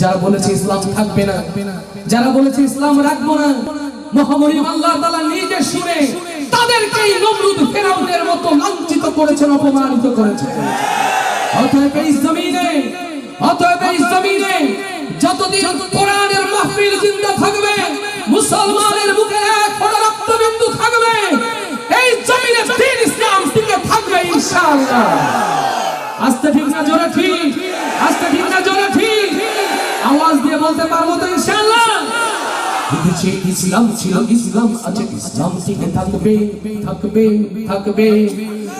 যারা বলেছে ইসলাম থাকবে না, যারা বলেছে ইসলাম রাখবো না, মহামহিম আল্লাহ তাআলা নিজে শুনে তাদেরকেই নমরুদ ফিরাউনের মতো লাঞ্ছিত করেছেন, অপমানিত করেছেন। অতএব এই জমিনে যতদিন কোরআনের মাহফিল জিন্দা থাকবে, মুসলমানের বুকে এক ফোঁটা রক্তবিন্দু থাকবে, এই জমিনে দ্বীন ইসলাম টিকে থাকবে ইনশাআল্লাহ। আস্তে ঠিক না জোরে ঠিক, আস্তে ঠিক না জোরে ঠিক, আওয়াজ দিয়ে বলতে পারবো তো ইনশাআল্লাহ। যে ইসলাম ছিল, ইসলাম আছে, ইসলাম টিকে থাকবে থাকবে থাকবে।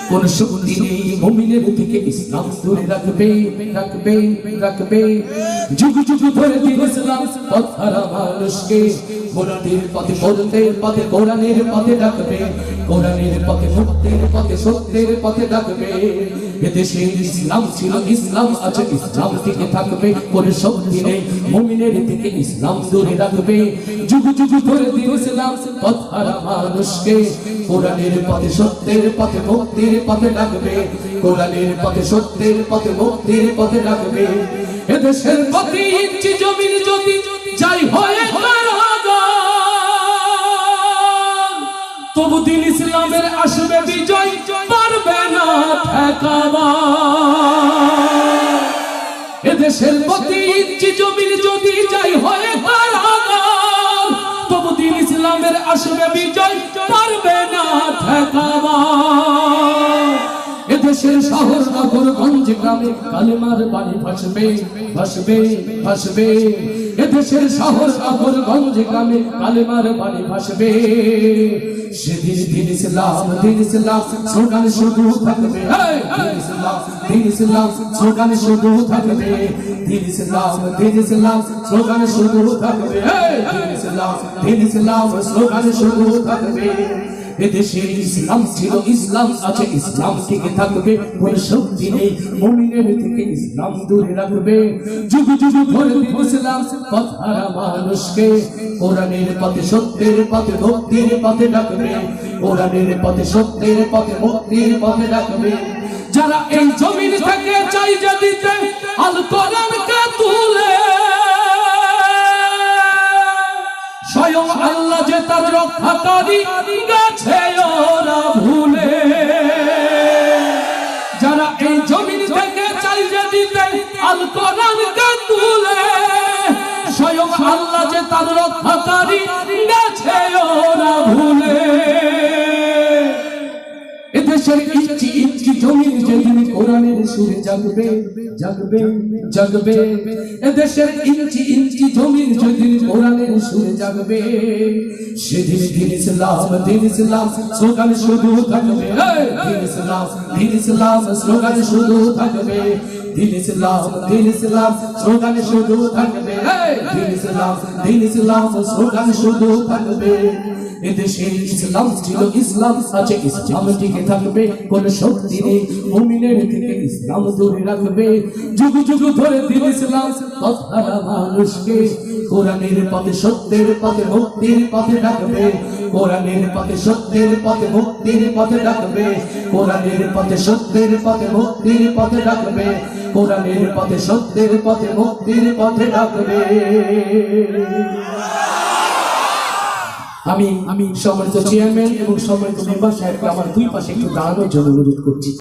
কোন শক্তি নেই মুমিনের থেকে ইসলাম দূরে রাখবে রাখবে রাখবে। যুগ যুগ ধরে দ্বীন ইসলাম পথ হারা মানুষকে কোরআনের পথে চলতে পথে কোরআনের পথে রাখবে, কোরআনের পথে মুক্তির পথে সত্যের পথে রাখবে। এদেশে ইসলাম ছিল, ইসলাম আছে, ইসলাম টিকে থাকবে। কোন শক্তি নেই মুমিনের থেকে ইসলাম দূরে রাখবে। যুগ যুগ ধরে দ্বীন ইসলাম পথ হারা মানুষকে কোরআনের পথে সত্যের পথে মুক্তির পথে রাখবে, কোরআনের পথে সত্যের পথে মুক্তির পথে রাখবে। এদেশের প্রতি ইঞ্চি জমিন যদি যাই হয়ে তবু দ্বীন ইসলামের আসবে বিজয়, পারবে না ঠেকাবা। এদেশের প্রতি ইঞ্চি জমিন যদি যাই হয়ে তবু দ্বীন ইসলামের আসবে বিজয়, পারবে না ঠেকাবা। এদেশের শহর নগর গঞ্জ গ্রামে কালেমার বাণী ভাসবে ভাসবে ভাসবে। এদেশের শহর নগর গঞ্জ গ্রামে কালেমার বাণী ভাসবে। সেদিন দ্বীন ইসলাম স্লোগান শুধু থাকবে, দ্বীন ইসলাম স্লোগান শুধু থাকবে, দ্বীন ইসলাম স্লোগান শুধু থাকবে, দ্বীন ইসলাম স্লোগান শুধু থাকবে। এদেশে ইসলাম ছিল, ইসলাম আছে, ইসলাম টিকে থাকবে। কোন শক্তি নেই মুমিনের থেকে ইসলাম দূরে রাখবে। যুগ যুগ ধরে দ্বীন ইসলাম পথ হারা মানুষকে কোরআনের পথে সত্যের পথে মুক্তির পথে রাখবে, কোরআনের পথে সত্যের পথে মুক্তির পথে রাখবে। যারা এই জমিন থেকে চাই দিতে আল কোরআনকে তুলে, স্বয়ং আল্লাহ যে তার রক্ষাকারী গেছে ওরা ভুলে। যারা এই জমিন থেকে চাই দিতে আল কোরআনকে তুলে, স্বয়ং আল্লাহ যে তার রক্ষাকারী গেছে ওরা ভুলে। এদেশের ইঞ্চি ইঞ্চি জমিন যেদিন কোরআনের সুরে জাগবে জাগবে জাগবে। এদেশের ইঞ্চি ইঞ্চি জমিন যেদিন কোরআনের সুরে জাগবে, সেদিন দ্বীন ইসলাম স্লোগান শুধু থাকবে, দ্বীন ইসলাম স্লোগান শুধু থাকবে, দ্বীন ইসলাম স্লোগান শুধু থাকবে, দ্বীন ইসলাম স্লোগান শুধু থাকবে। এদেশে ইসলাম ছিল, ইসলাম আছে, ইসলাম টিকে থাকবে। কোন শক্তি নেই মুমিনের থেকে ইসলাম দূরে রাখবে। যুগ যুগ ধরে দ্বীন ইসলাম পথ হারা মানুষকে কোরআনের পথে সত্যের পথে মুক্তির পথে রাখবে, কোরআনের পথে সত্যের পথে মুক্তির পথে রাখবে, কোরআনের পথে সত্যের পথে মুক্তির পথে রাখবে, কোরআনের পথে সত্যের পথে মুক্তির পথে রাখবে। আমি সম্মানিত চেয়ারম্যান এবং সম্মানিত মেম্বার সাহেবকে আমার দুই পাশে একটু দাঁড়ানোর জন্য অনুরোধ করছি।